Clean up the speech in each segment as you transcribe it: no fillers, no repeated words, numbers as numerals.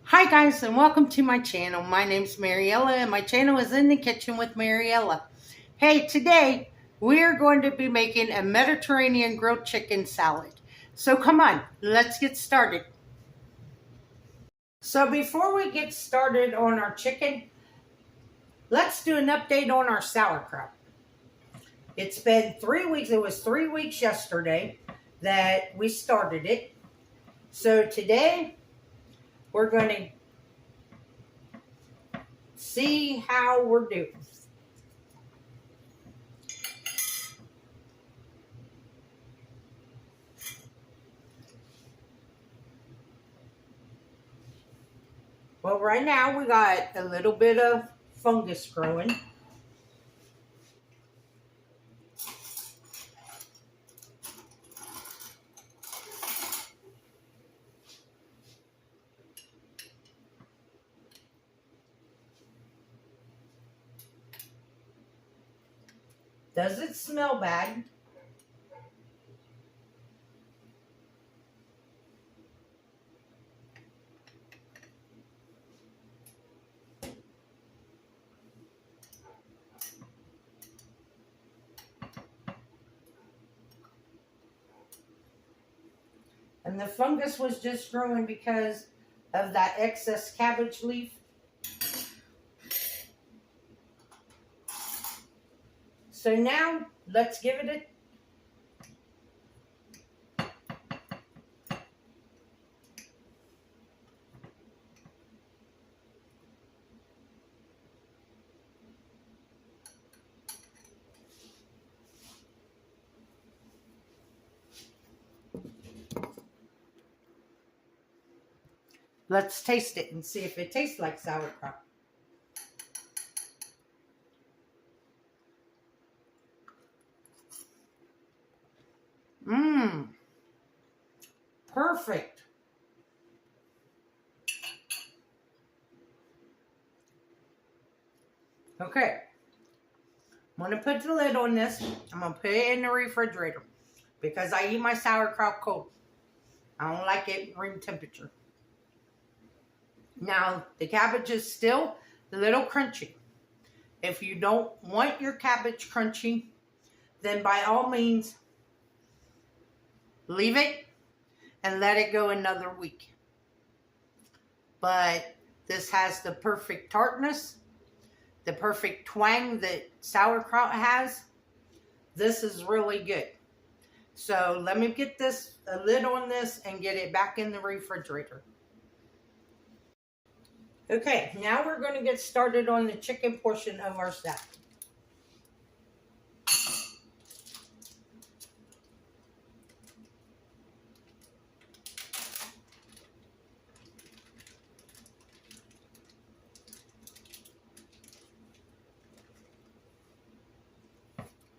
Hi guys and welcome to my channel. My name's Mariella and my channel is In the Kitchen with Mariella. Hey, today we're going to be making a Mediterranean grilled chicken salad. So come on, let's get started. So before we get started on our chicken, let's do an update on our sauerkraut. It's been 3 weeks. It was 3 weeks yesterday that we started it. So today we're going to see how we're doing. Well, right now we got a little bit of fungus growing. Does it smell bad? And the fungus was just growing because of that excess cabbage leaf. So now let's give it a let's taste it and see if it tastes like sauerkraut. Mmm. Perfect. Okay. I'm going to put the lid on this. I'm going to put it in the refrigerator because I eat my sauerkraut cold. I don't like it room temperature. Now, the cabbage is still a little crunchy. If you don't want your cabbage crunchy, then by all means, leave it and let it go another week. But this has the perfect tartness, the perfect twang that sauerkraut has. This is really good. So let me get a lid on this and get it back in the refrigerator. Okay, now we're going to get started on the chicken portion of our salad.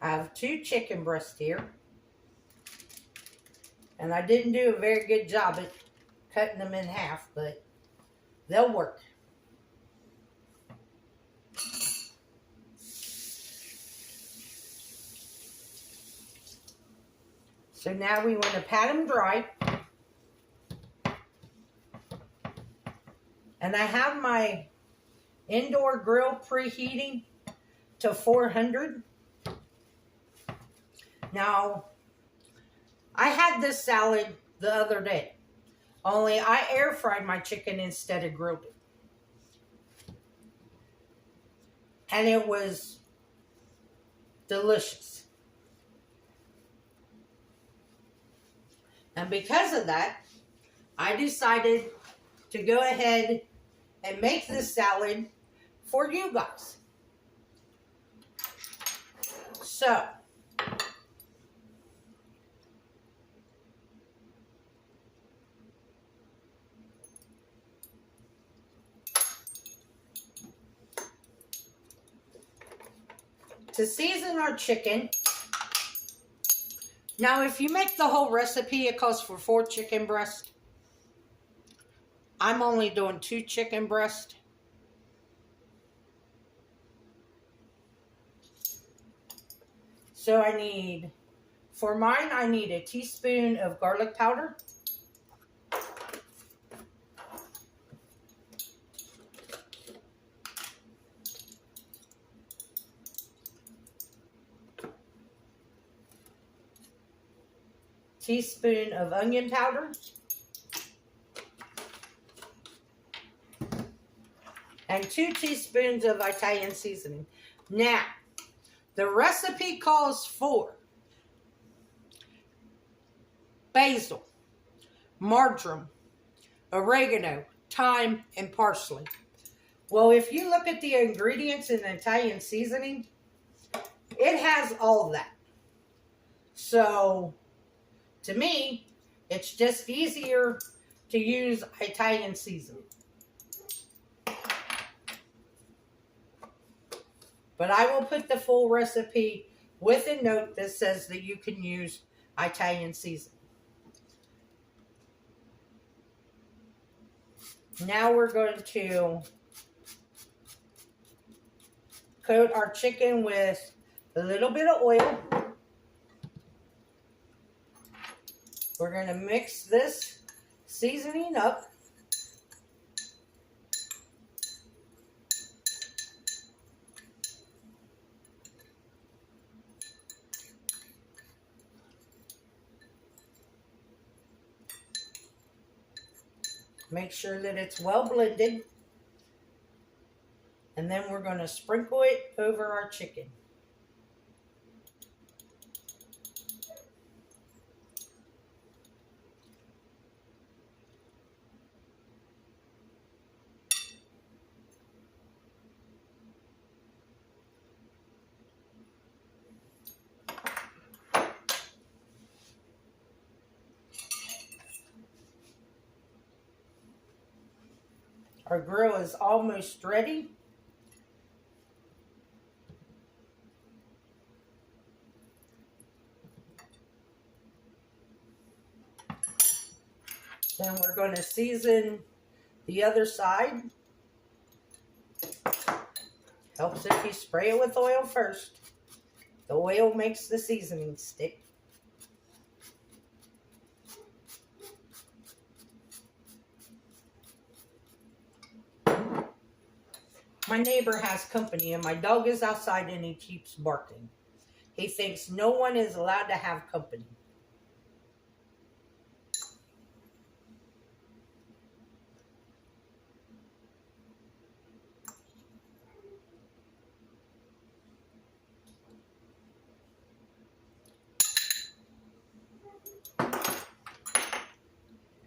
I have 2 chicken breasts here. And I didn't do a very good job at cutting them in half, but they'll work. So now we want to pat them dry. And I have my indoor grill preheating to 400. Now, I had this salad the other day, only I air fried my chicken instead of grilled it. And it was delicious. And because of that, I decided to go ahead and make this salad for you guys. So, to season our chicken, now if you make the whole recipe, it calls for 4 chicken breasts. I'm only doing 2 chicken breasts. So for mine, I need a teaspoon of garlic powder. teaspoon of onion powder, and 2 teaspoons of Italian seasoning. Now, the recipe calls for basil, marjoram, oregano, thyme, and parsley. Well, if you look at the ingredients in the Italian seasoning, it has all that. So, to me, it's just easier to use Italian seasoning. But I will put the full recipe with a note that says that you can use Italian seasoning. Now we're going to coat our chicken with a little bit of oil. We're going to mix this seasoning up. Make sure that it's well blended. And then we're going to sprinkle it over our chicken. Our grill is almost ready. Then we're going to season the other side. Helps if you spray it with oil first. The oil makes the seasoning stick. My neighbor has company and my dog is outside and he keeps barking. He thinks no one is allowed to have company.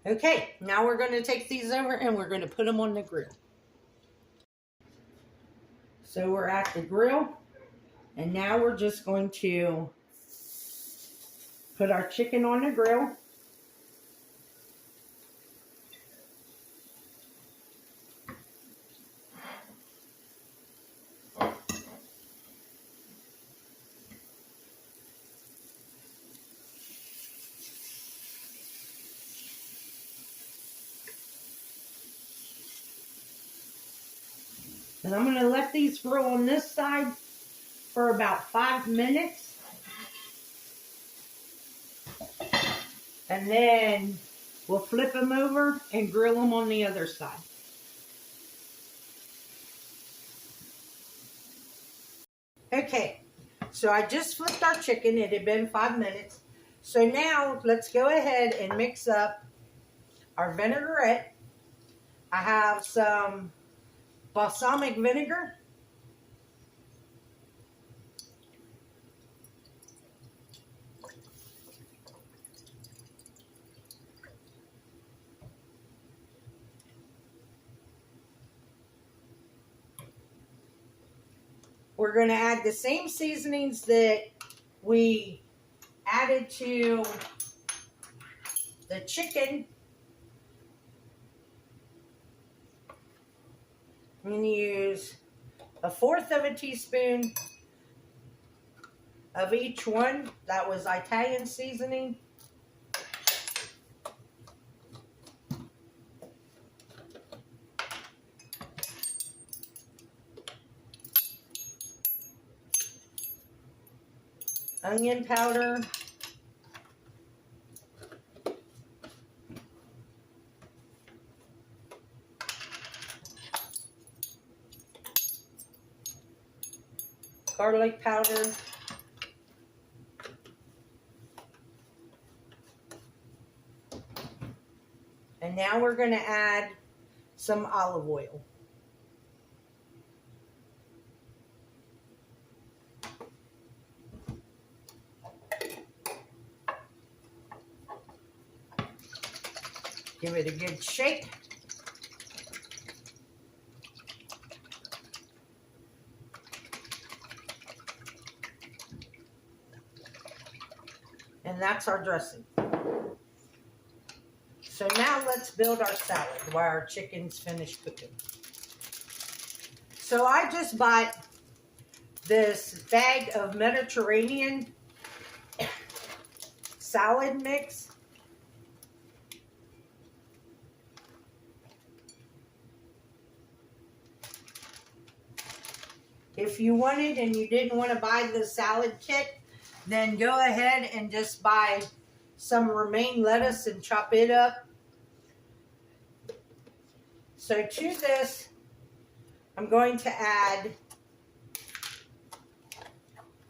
Okay, now we're going to take these over and we're going to put them on the grill. So we're at the grill, and now we're just going to put our chicken on the grill. And I'm going to let these grill on this side for about 5 minutes. And then we'll flip them over and grill them on the other side. Okay, so I just flipped our chicken. It had been 5 minutes. So now let's go ahead and mix up our vinaigrette. I have some balsamic vinegar. We're going to add the same seasonings that we added to the chicken. I'm going to use 1/4 teaspoon of each one. That was Italian seasoning. Onion powder. Garlic powder. now we're going to add some olive oil. Give it a good shake. And that's our dressing. So now let's build our salad while our chicken's finished cooking. So I just bought this bag of Mediterranean salad mix. If you wanted and you didn't want to buy the salad kit, then go ahead and just buy some romaine lettuce and chop it up. So to this, I'm going to add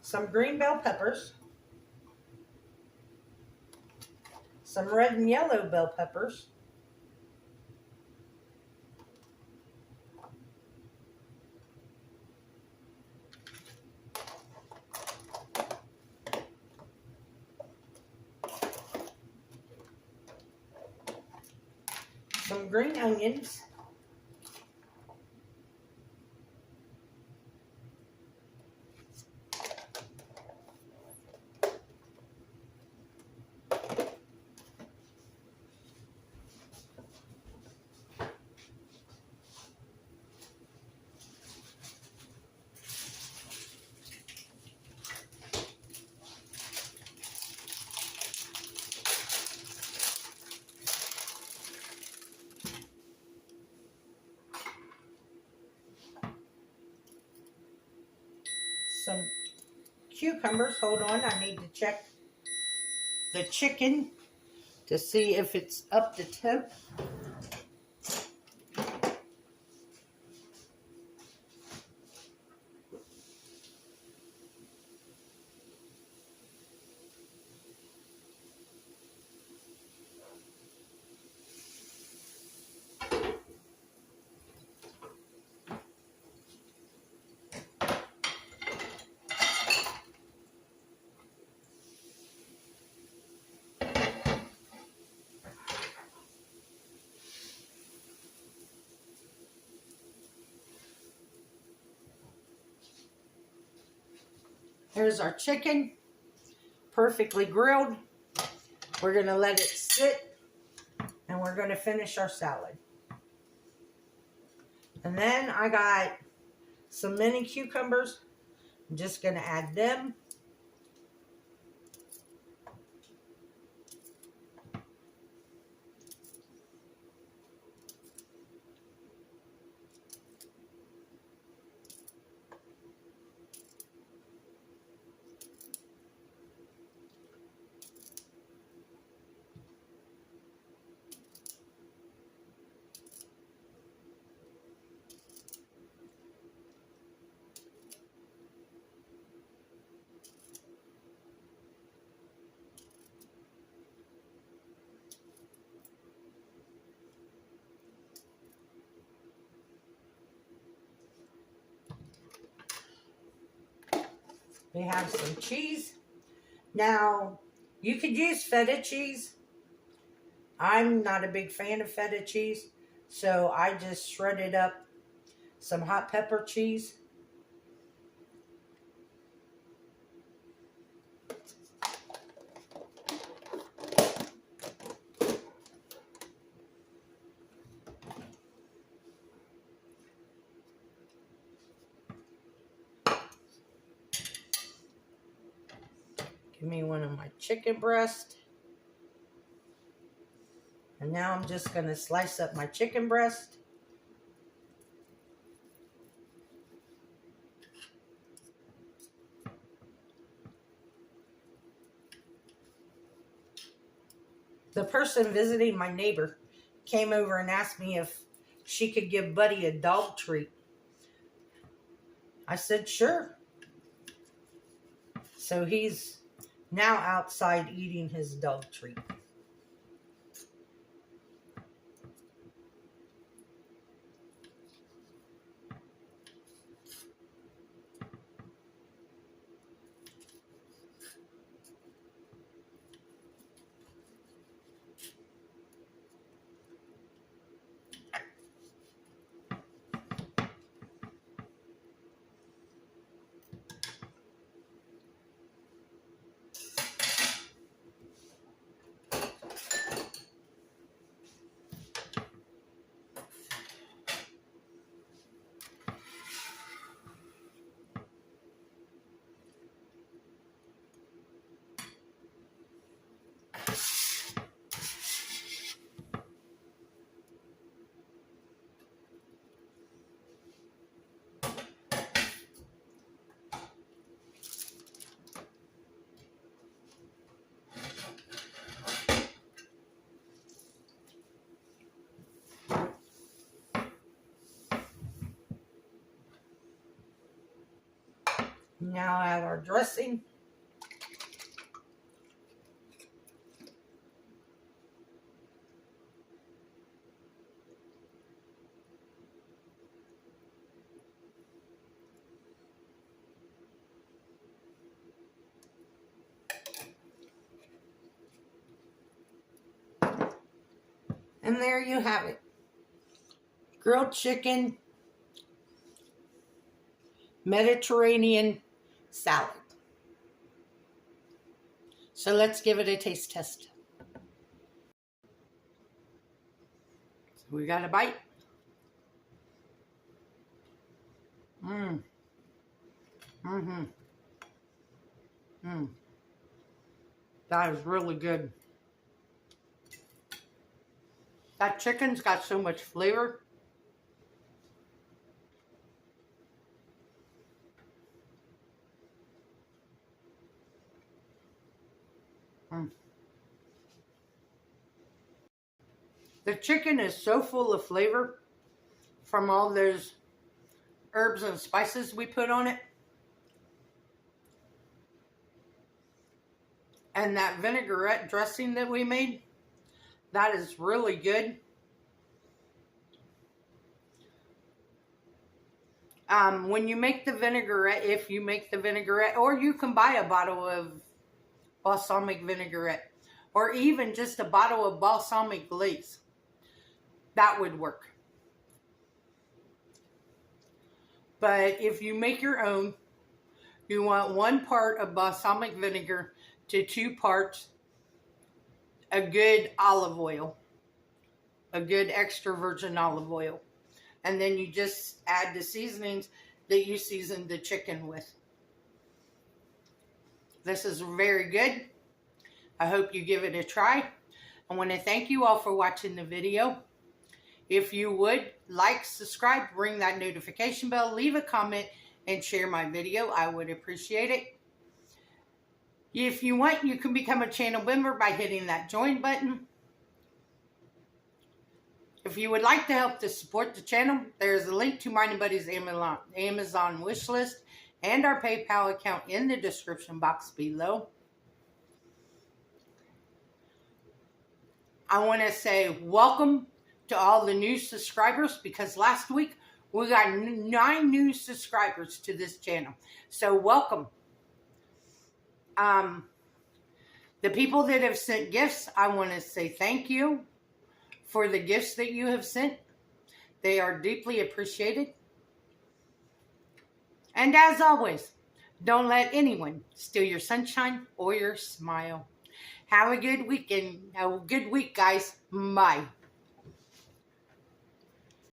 some green bell peppers, some red and yellow bell peppers, some green onions, some cucumbers. Hold on, I need to check the chicken to see if it's up to temp. Here's our chicken, perfectly grilled. We're going to let it sit, and we're going to finish our salad. And then I got some mini cucumbers. I'm just going to add them. We have some cheese. Now, you could use feta cheese. I'm not a big fan of feta cheese, so I just shredded up some hot pepper cheese. Give me one of my chicken breast. And now I'm just going to slice up my chicken breast. The person visiting my neighbor came over and asked me if she could give Buddy a dog treat. I said, sure. So he's now outside eating his dog treat. Now add our dressing. And there you have it. Grilled chicken, Mediterranean salad. So let's give it a taste test. So we got a bite. That is really good. That chicken's got so much flavor. The chicken is so full of flavor from all those herbs and spices we put on it. And that vinaigrette dressing that we made, that is really good. When you make the vinaigrette, if you make the vinaigrette, or you can buy a bottle of balsamic vinaigrette, or even just a bottle of balsamic glaze, that would work. But if you make your own, you want 1 part of balsamic vinegar to 2 parts a good olive oil, a good extra virgin olive oil. And then you just add the seasonings that you seasoned the chicken with. This is very good. I hope you give it a try. I want to thank you all for watching the video. If you would, like, subscribe, ring that notification bell, leave a comment, and share my video. I would appreciate it. If you want, you can become a channel member by hitting that join button. If you would like to help to support the channel, there's a link to Mining Buddy's Amazon wish list and our PayPal account in the description box below. I want to say welcome to all the new subscribers, because last week we got 9 new subscribers to this channel. So welcome. The people that have sent gifts, I want to say thank you for the gifts that you have sent. They are deeply appreciated. And as always, don't let anyone steal your sunshine or your smile. Have a good weekend. Have a good week, guys. Bye.